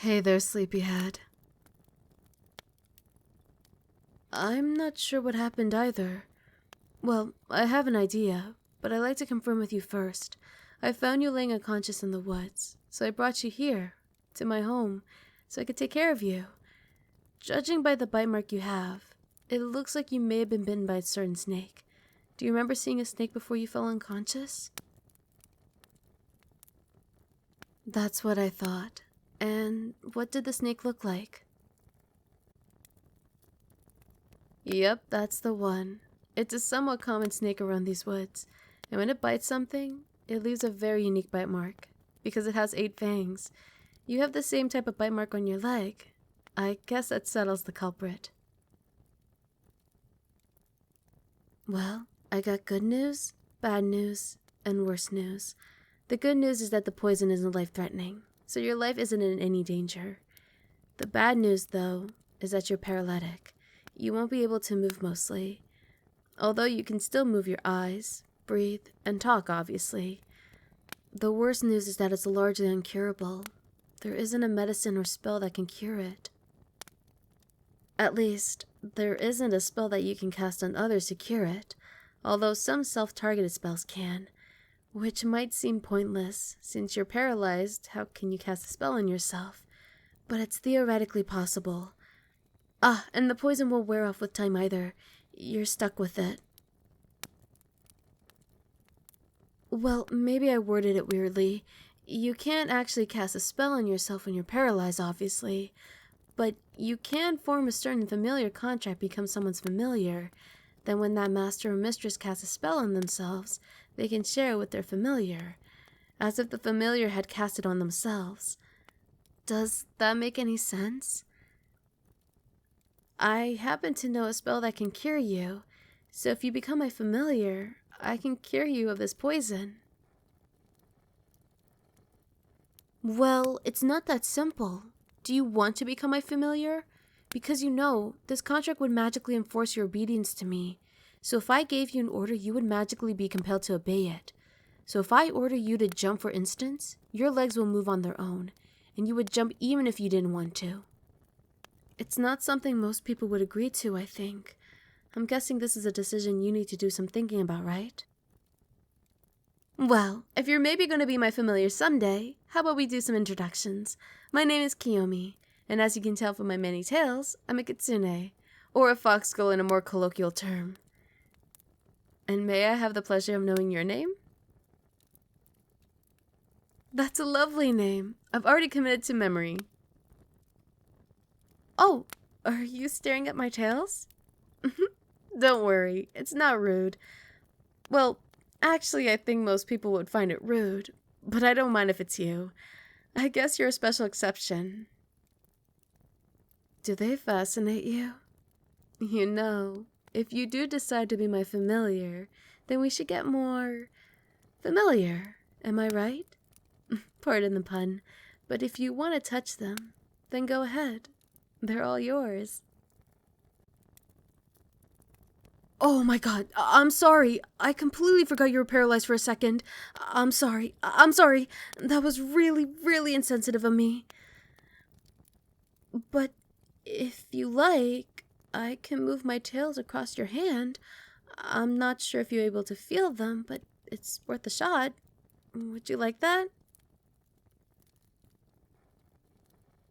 Hey there, sleepyhead. I'm not sure what happened either. Well, I have an idea, but I'd like to confirm with you first. I found you laying unconscious in the woods, so I brought you here, to my home, so I could take care of you. Judging by the bite mark you have, it looks like you may have been bitten by a certain snake. Do you remember seeing a snake before you fell unconscious? That's what I thought. And what did the snake look like? Yep, that's the one. It's a somewhat common snake around these woods, and when it bites something, it leaves a very unique bite mark, because it has 8 fangs. You have the same type of bite mark on your leg. I guess that settles the culprit. Well, I got good news, bad news, and worse news. The good news is that the poison isn't life-threatening, so your life isn't in any danger. The bad news, though, is that you're paralytic. You won't be able to move mostly, although you can still move your eyes, breathe, and talk, obviously. The worst news is that it's largely incurable. There isn't a medicine or spell that can cure it. At least, there isn't a spell that you can cast on others to cure it, although some self-targeted spells can, which might seem pointless. Since you're paralyzed, how can you cast a spell on yourself? But it's theoretically possible. And the poison won't wear off with time either. You're stuck with it. Well, maybe I worded it weirdly. You can't actually cast a spell on yourself when you're paralyzed, obviously. But you can form a certain familiar contract, become someone's familiar. Then when that master or mistress casts a spell on themselves, they can share it with their familiar, as if the familiar had cast it on themselves. Does that make any sense? I happen to know a spell that can cure you, so if you become my familiar, I can cure you of this poison. Well, it's not that simple. Do you want to become my familiar? Because you know, this contract would magically enforce your obedience to me. So if I gave you an order, you would magically be compelled to obey it. So if I order you to jump, for instance, your legs will move on their own, and you would jump even if you didn't want to. It's not something most people would agree to, I think. I'm guessing this is a decision you need to do some thinking about, right? Well, if you're maybe going to be my familiar someday, how about we do some introductions? My name is Kiyomi, and as you can tell from my many tails, I'm a Kitsune, or a fox girl in a more colloquial term. And may I have the pleasure of knowing your name? That's a lovely name. I've already committed to memory. Oh, are you staring at my tails? Don't worry, it's not rude. Well, actually, I think most people would find it rude, but I don't mind if it's you. I guess you're a special exception. Do they fascinate you? You know, if you do decide to be my familiar, then we should get more familiar. Am I right? Pardon the pun, but if you want to touch them, then go ahead. They're all yours. Oh my god, I'm sorry. I completely forgot you were paralyzed for a second. I'm sorry. That was really, really insensitive of me. But if you like, I can move my tails across your hand. I'm not sure if you're able to feel them, but it's worth a shot. Would you like that?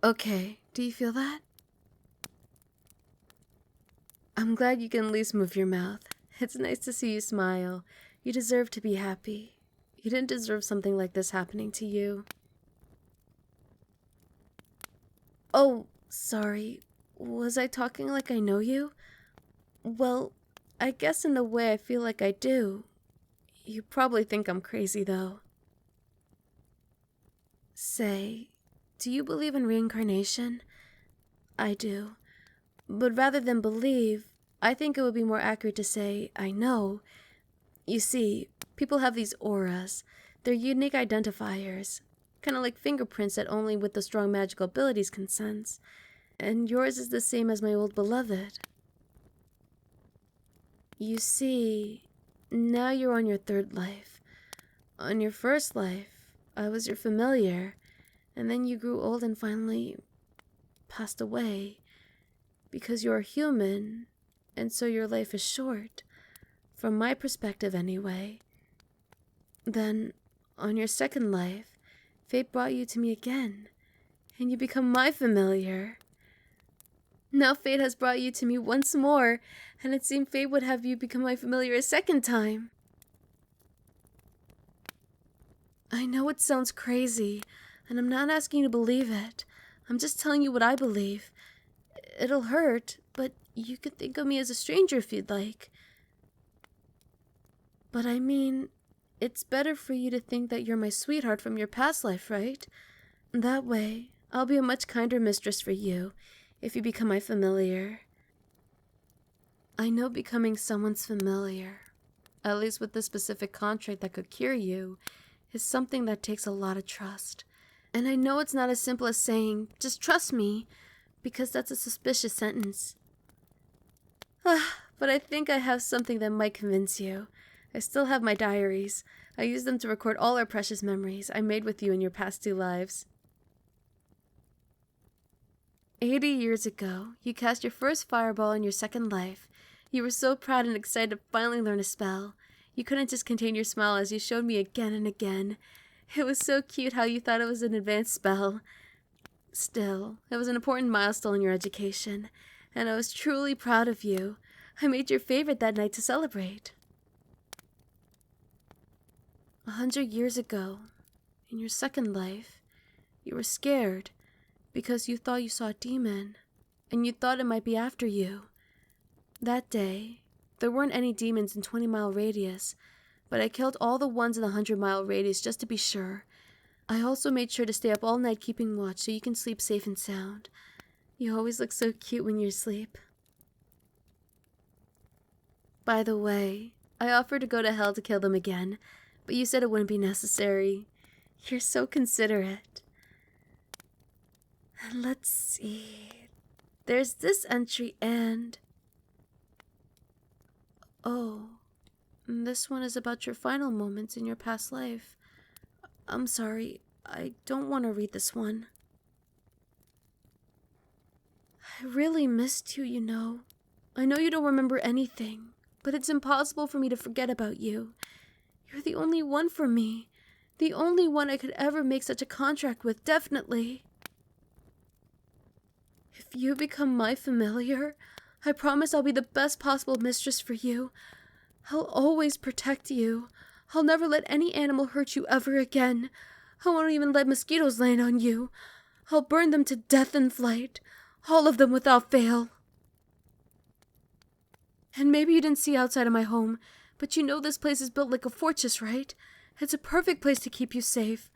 Okay, do you feel that? I'm glad you can at least move your mouth. It's nice to see you smile. You deserve to be happy. You didn't deserve something like this happening to you. Oh, sorry. Was I talking like I know you? Well, I guess in a way I feel like I do. You probably think I'm crazy, though. Say, do you believe in reincarnation? I do. But rather than believe, I think it would be more accurate to say, I know. You see, people have these auras. They're unique identifiers. Kind of like fingerprints that only with the strong magical abilities can sense. And yours is the same as my old beloved. You see, now you're on your 3rd life. On your 1st life, I was your familiar. And then you grew old and finally passed away. Because you're human, and so your life is short. From my perspective anyway. Then, on your second life, fate brought you to me again, and you become my familiar. Now fate has brought you to me once more, and it seemed fate would have you become my familiar a second time. I know it sounds crazy, and I'm not asking you to believe it. I'm just telling you what I believe. It'll hurt, but you can think of me as a stranger if you'd like. But I mean, it's better for you to think that you're my sweetheart from your past life, right? That way, I'll be a much kinder mistress for you if you become my familiar. I know becoming someone's familiar, at least with the specific contract that could cure you, is something that takes a lot of trust. And I know it's not as simple as saying, just trust me, because that's a suspicious sentence. But I think I have something that might convince you. I still have my diaries. I use them to record all our precious memories I made with you in your past 2 lives. 80 years ago, you cast your first fireball in your second life. You were so proud and excited to finally learn a spell. You couldn't just contain your smile as you showed me again and again. It was so cute how you thought it was an advanced spell. Still, it was an important milestone in your education, and I was truly proud of you. I made your favorite that night to celebrate. 100 years ago, in your second life, you were scared because you thought you saw a demon, and you thought it might be after you. That day, there weren't any demons in 20-mile radius, but I killed all the ones in the 100-mile radius just to be sure. I also made sure to stay up all night keeping watch so you can sleep safe and sound. You always look so cute when you're asleep. By the way, I offered to go to hell to kill them again, but you said it wouldn't be necessary. You're so considerate. And let's see. There's this entry and... Oh, this one is about your final moments in your past life. I'm sorry, I don't want to read this one. I really missed you, you know. I know you don't remember anything, but it's impossible for me to forget about you. You're the only one for me. The only one I could ever make such a contract with, definitely. If you become my familiar, I promise I'll be the best possible mistress for you. I'll always protect you. I'll never let any animal hurt you ever again. I won't even let mosquitoes land on you. I'll burn them to death in flight. All of them without fail. And maybe you didn't see outside of my home, but you know this place is built like a fortress, right? It's a perfect place to keep you safe.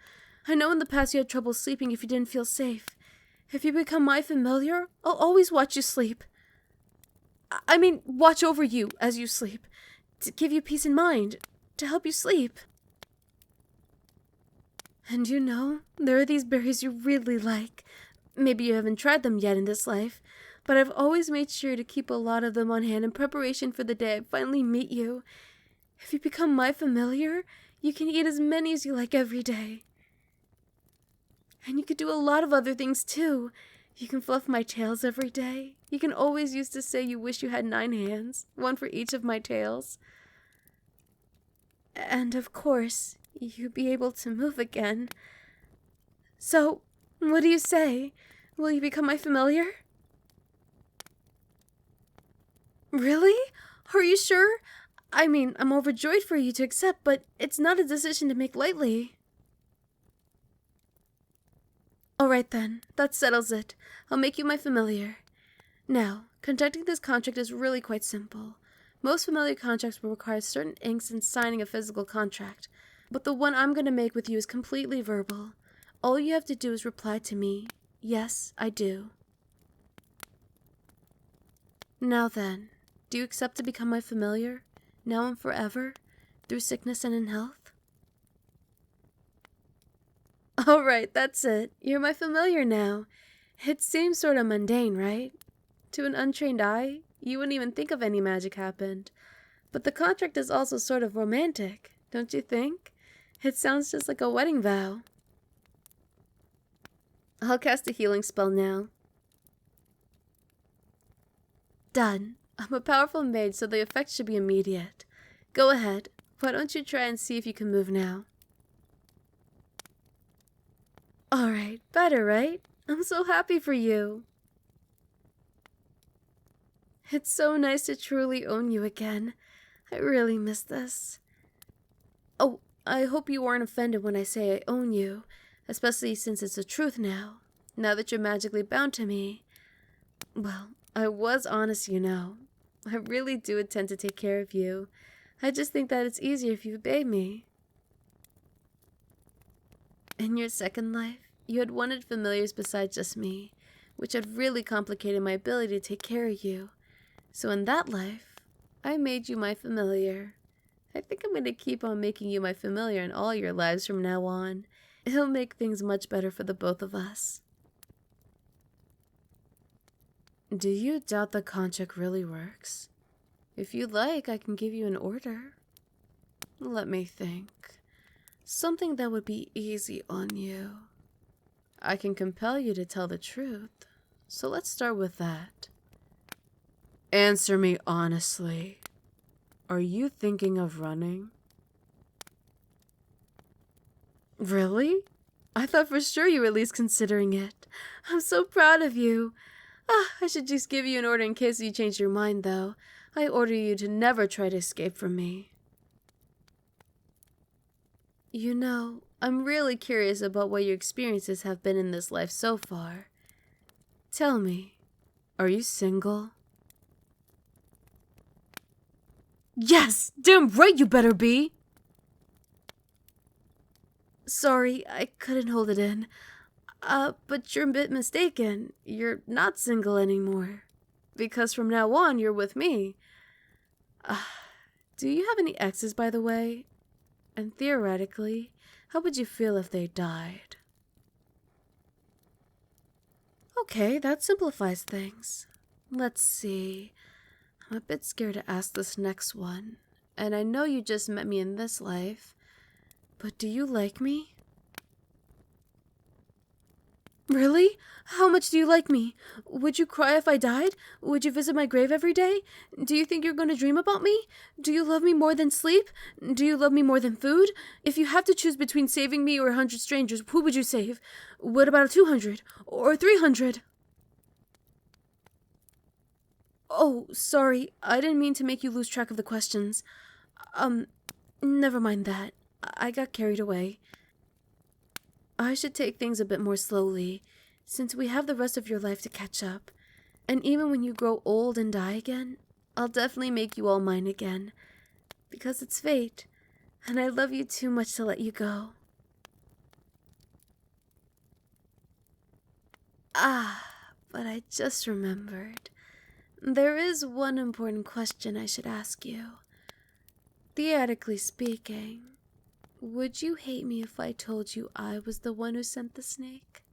I know in the past you had trouble sleeping if you didn't feel safe. If you become my familiar, I'll always watch you sleep. I mean, watch over you as you sleep. To give you peace in mind. To help you sleep. And you know, there are these berries you really like. Maybe you haven't tried them yet in this life, but I've always made sure to keep a lot of them on hand in preparation for the day I finally meet you. If you become my familiar, you can eat as many as you like every day. And you could do a lot of other things too. You can fluff my tails every day. You can always use to say you wish you had 9 hands, 1 for each of my tails. And of course, you'd be able to move again. So, what do you say? Will you become my familiar? Really? Are you sure? I mean, I'm overjoyed for you to accept, but it's not a decision to make lightly. Alright then, that settles it. I'll make you my familiar. Now, conducting this contract is really quite simple. Most familiar contracts will require certain inks and signing a physical contract, but the one I'm going to make with you is completely verbal. All you have to do is reply to me, yes, I do. Now then, do you accept to become my familiar, now and forever, through sickness and in health? Alright, that's it. You're my familiar now. It seems sort of mundane, right? To an untrained eye, you wouldn't even think of any magic happened. But the contract is also sort of romantic, don't you think? It sounds just like a wedding vow. I'll cast a healing spell now. Done. I'm a powerful mage, so the effect should be immediate. Go ahead. Why don't you try and see if you can move now? Alright, better, right? I'm so happy for you. It's so nice to truly own you again. I really miss this. Oh, I hope you aren't offended when I say I own you, especially since it's the truth now that you're magically bound to me. Well, I was honest, you know. I really do intend to take care of you. I just think that it's easier if you obey me. In your second life, you had wanted familiars besides just me, which had really complicated my ability to take care of you. So in that life, I made you my familiar. I think I'm going to keep on making you my familiar in all your lives from now on. It'll make things much better for the both of us. Do you doubt the contract really works? If you'd like, I can give you an order. Let me think. Something that would be easy on you. I can compel you to tell the truth. So let's start with that. Answer me honestly. Are you thinking of running? Really? I thought for sure you were at least considering it. I'm so proud of you. I should just give you an order in case you change your mind, though. I order you to never try to escape from me. You know, I'm really curious about what your experiences have been in this life so far. Tell me, are you single? Yes! Damn right you better be! Sorry, I couldn't hold it in. But you're a bit mistaken. You're not single anymore. Because from now on, you're with me. Do you have any exes, by the way? And theoretically, how would you feel if they died? Okay, that simplifies things. Let's see. I'm a bit scared to ask this next one. And I know you just met me in this life. But do you like me? Really? How much do you like me? Would you cry if I died? Would you visit my grave every day? Do you think you're going to dream about me? Do you love me more than sleep? Do you love me more than food? If you have to choose between saving me or 100 strangers, who would you save? What about 200? Or 300? Oh, sorry. I didn't mean to make you lose track of the questions. Never mind that. I got carried away. I should take things a bit more slowly, since we have the rest of your life to catch up. And even when you grow old and die again, I'll definitely make you all mine again. Because it's fate, and I love you too much to let you go. But I just remembered. There is one important question I should ask you. Theoretically speaking, would you hate me if I told you I was the one who sent the snake?